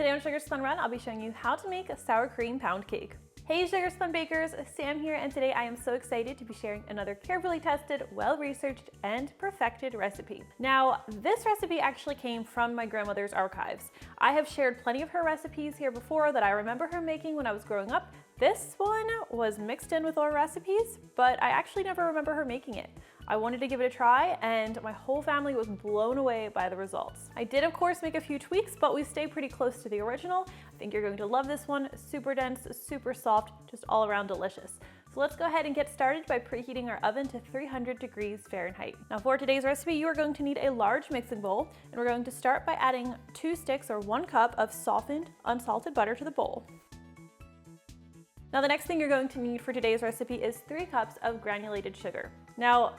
Today on Sugar Spun Run, I'll be showing you how to make a sour cream pound cake. Hey Sugar Spun Bakers, Sam here, and today I am so excited to be sharing another carefully tested, well-researched, and perfected recipe. Now, this recipe actually came from my grandmother's archives. I have shared plenty of her recipes here before that I remember her making when I was growing up. This one was mixed in with our recipes, but I actually never remember her making it. I wanted to give it a try, and my whole family was blown away by the results. I did, of course, make a few tweaks, but we stay pretty close to the original. I think you're going to love this one. Super dense, super soft, just all around delicious. So let's go ahead and get started by preheating our oven to 300 degrees Fahrenheit. Now for today's recipe, you are going to need a large mixing bowl, and we're going to start by adding 2 sticks or 1 cup of softened, unsalted butter to the bowl. Now the next thing you're going to need for today's recipe is 3 cups of granulated sugar. Now,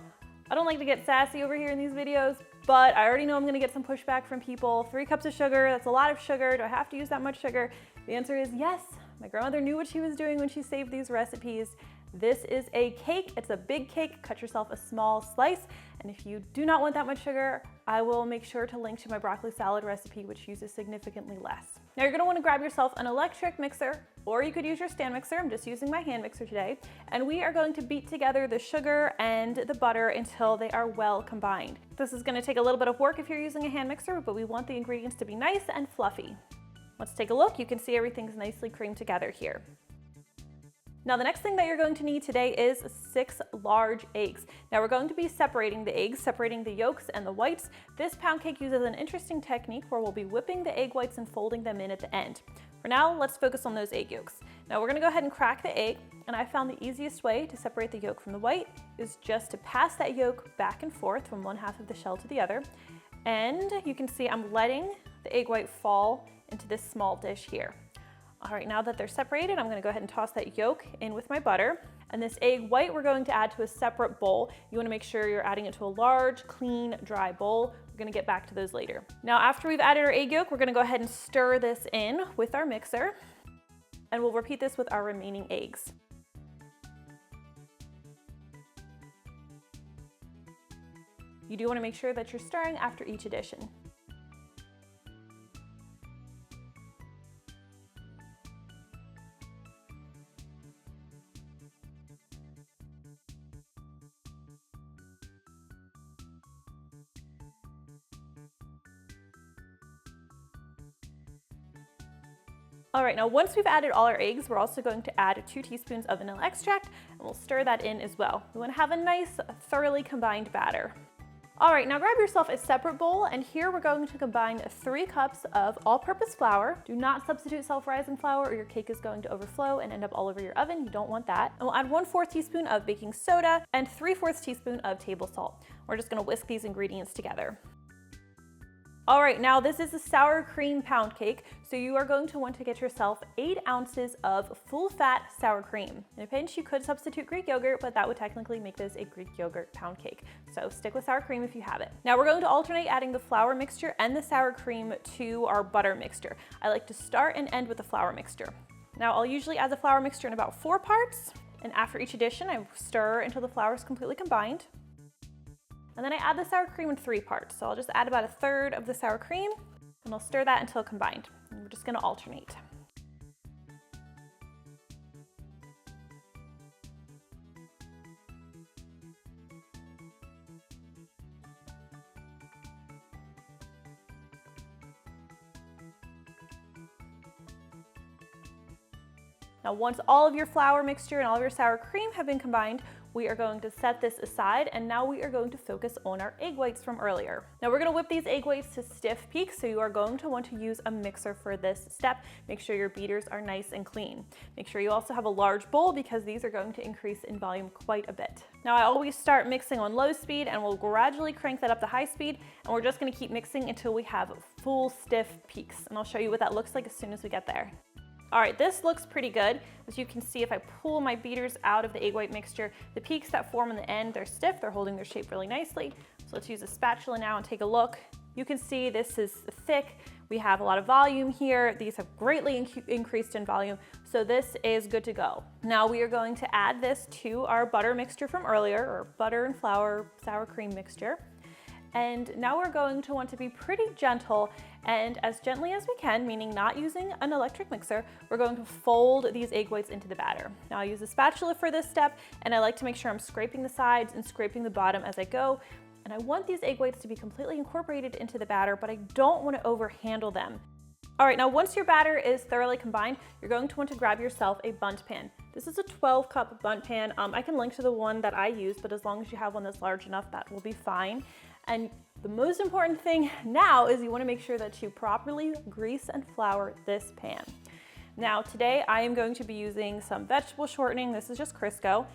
I don't like to get sassy over here in these videos, but I already know I'm gonna get some pushback from people. 3 cups of sugar, that's a lot of sugar. Do I have to use that much sugar? The answer is yes. My grandmother knew what she was doing when she saved these recipes. This is a cake, it's a big cake. Cut yourself a small slice. And if you do not want that much sugar, I will make sure to link to my broccoli salad recipe, which uses significantly less. Now you're gonna wanna grab yourself an electric mixer, or you could use your stand mixer. I'm just using my hand mixer today. And we are going to beat together the sugar and the butter until they are well combined. This is gonna take a little bit of work if you're using a hand mixer, but we want the ingredients to be nice and fluffy. Let's take a look. You can see everything's nicely creamed together here. Now the next thing that you're going to need today is 6 large eggs. Now we're going to be separating the eggs, separating the yolks and the whites. This pound cake uses an interesting technique where we'll be whipping the egg whites and folding them in at the end. For now, let's focus on those egg yolks. Now we're gonna go ahead and crack the egg, and I found the easiest way to separate the yolk from the white is just to pass that yolk back and forth from one half of the shell to the other. And you can see I'm letting the egg white fall into this small dish here. All right, now that they're separated, I'm gonna go ahead and toss that yolk in with my butter. And this egg white, we're going to add to a separate bowl. You wanna make sure you're adding it to a large, clean, dry bowl. We're gonna get back to those later. Now, after we've added our egg yolk, we're gonna go ahead and stir this in with our mixer. And we'll repeat this with our remaining eggs. You do wanna make sure that you're stirring after each addition. All right, now once we've added all our eggs, we're also going to add 2 teaspoons of vanilla extract, and we'll stir that in as well. We wanna have a nice, thoroughly combined batter. All right, now grab yourself a separate bowl, and here we're going to combine 3 cups of all-purpose flour. Do not substitute self-rising flour or your cake is going to overflow and end up all over your oven. You don't want that. And we'll add 1/4 teaspoon of baking soda and 3/4 teaspoon of table salt. We're just gonna whisk these ingredients together. All right, now this is a sour cream pound cake, so you are going to want to get yourself 8 ounces of full-fat sour cream. In a pinch, you could substitute Greek yogurt, but that would technically make this a Greek yogurt pound cake. So stick with sour cream if you have it. Now we're going to alternate adding the flour mixture and the sour cream to our butter mixture. I like to start and end with the flour mixture. Now I'll usually add the flour mixture in about 4 parts, and after each addition, I stir until the flour is completely combined. And then I add the sour cream in 3 parts. So I'll just add about 1/3 of the sour cream, and I'll stir that until combined. And we're just gonna alternate. Now once all of your flour mixture and all of your sour cream have been combined, we are going to set this aside, and now we are going to focus on our egg whites from earlier. Now we're gonna whip these egg whites to stiff peaks, so you are going to want to use a mixer for this step. Make sure your beaters are nice and clean. Make sure you also have a large bowl because these are going to increase in volume quite a bit. Now I always start mixing on low speed, and we'll gradually crank that up to high speed, and we're just gonna keep mixing until we have full stiff peaks. And I'll show you what that looks like as soon as we get there. All right, this looks pretty good. As you can see, if I pull my beaters out of the egg white mixture, the peaks that form in the end, they're stiff, they're holding their shape really nicely. So let's use a spatula now and take a look. You can see this is thick. We have a lot of volume here. These have greatly increased in volume, so this is good to go. Now we are going to add this to our butter mixture from earlier, or butter and flour sour cream mixture. And now we're going to want to be pretty gentle And as gently as we can, meaning not using an electric mixer, we're going to fold these egg whites into the batter. Now I use a spatula for this step, and I like to make sure I'm scraping the sides and scraping the bottom as I go. And I want these egg whites to be completely incorporated into the batter, but I don't want to overhandle them. All right, now once your batter is thoroughly combined, you're going to want to grab yourself a bundt pan. This is a 12-cup bundt pan. I can link to the one that I use, but as long as you have one that's large enough, that will be fine. And the most important thing now is you want to make sure that you properly grease and flour this pan. Now today I am going to be using some vegetable shortening. This is just Crisco,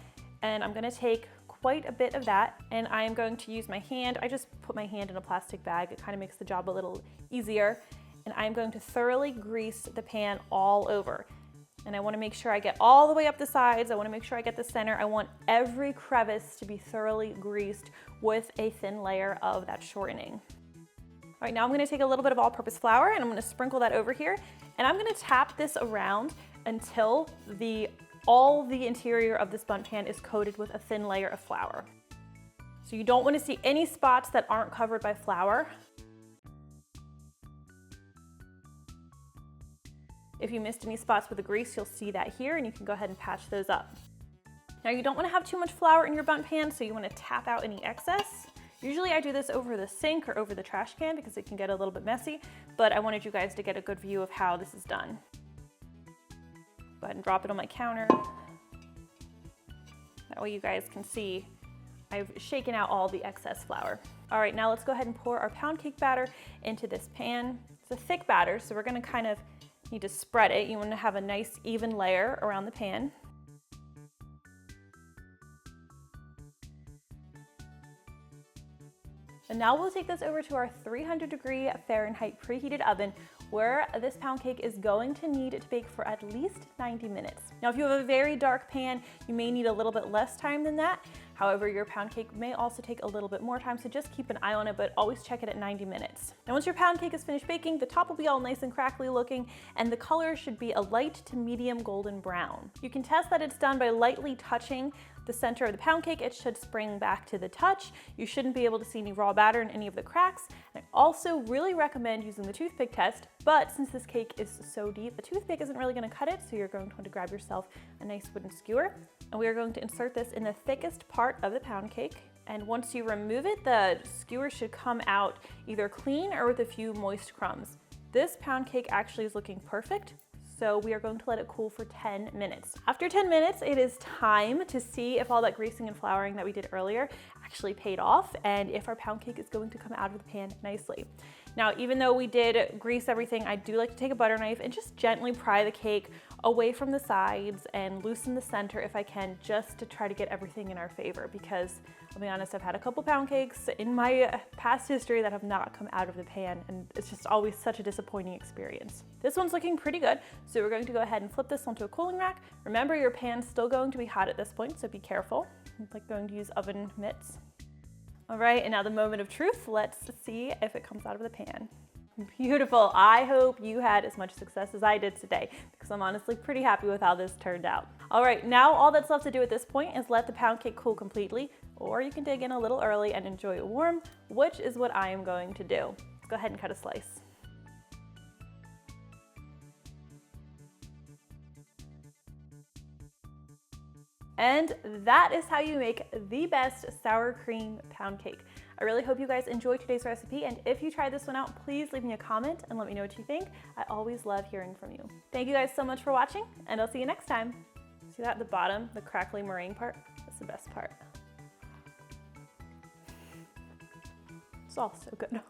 and I'm going to take quite a bit of that, and I am going to use my hand. I just put my hand in a plastic bag. It kind of makes the job a little easier. And I'm going to thoroughly grease the pan all over. And I want to make sure I get all the way up the sides. I want to make sure I get the center. I want every crevice to be thoroughly greased with a thin layer of that shortening. All right, now I'm going to take a little bit of all-purpose flour and I'm going to sprinkle that over here. And I'm going to tap this around until all the interior of this bundt pan is coated with a thin layer of flour. So you don't want to see any spots that aren't covered by flour. If you missed any spots with the grease, you'll see that here, and you can go ahead and patch those up. Now you don't want to have too much flour in your bundt pan, so you want to tap out any excess. Usually I do this over the sink or over the trash can because it can get a little bit messy, but I wanted you guys to get a good view of how this is done. Go ahead and drop it on my counter. That way you guys can see I've shaken out all the excess flour. All right, now let's go ahead and pour our pound cake batter into this pan. It's a thick batter, so we're going to kind of need to spread it. You want to have a nice even layer around the pan. And now we'll take this over to our 300-degree Fahrenheit preheated oven, where this pound cake is going to need to bake for at least 90 minutes. Now, if you have a very dark pan, you may need a little bit less time than that. However, your pound cake may also take a little bit more time, so just keep an eye on it, but always check it at 90 minutes. Now, once your pound cake is finished baking, the top will be all nice and crackly looking, and the color should be a light to medium golden brown. You can test that it's done by lightly touching the center of the pound cake. It should spring back to the touch. You shouldn't be able to see any raw batter in any of the cracks. And I also really recommend using the toothpick test, but since this cake is so deep, the toothpick isn't really going to cut it, so you're going to want to grab yourself a nice wooden skewer. And we are going to insert this in the thickest part of the pound cake. And once you remove it, the skewer should come out either clean or with a few moist crumbs. This pound cake actually is looking perfect. So we are going to let it cool for 10 minutes. After 10 minutes, it is time to see if all that greasing and flouring that we did earlier actually paid off and if our pound cake is going to come out of the pan nicely. Now, even though we did grease everything, I do like to take a butter knife and just gently pry the cake away from the sides and loosen the center if I can, just to try to get everything in our favor, because I'll be honest, I've had a couple pound cakes in my past history that have not come out of the pan, and it's just always such a disappointing experience. This one's looking pretty good, so we're going to go ahead and flip this onto a cooling rack. Remember, your pan's still going to be hot at this point, so be careful. I'm like going to use oven mitts. All right, and now the moment of truth. Let's see if it comes out of the pan. Beautiful. I hope you had as much success as I did today, because I'm honestly pretty happy with how this turned out. All right, now all that's left to do at this point is let the pound cake cool completely, or you can dig in a little early and enjoy it warm, which is what I am going to do. Let's go ahead and cut a slice. And that is how you make the best sour cream pound cake. I really hope you guys enjoyed today's recipe, and if you try this one out, please leave me a comment and let me know what you think. I always love hearing from you. Thank you guys so much for watching, and I'll see you next time. See that at the bottom, the crackly meringue part? That's the best part. It's all so good.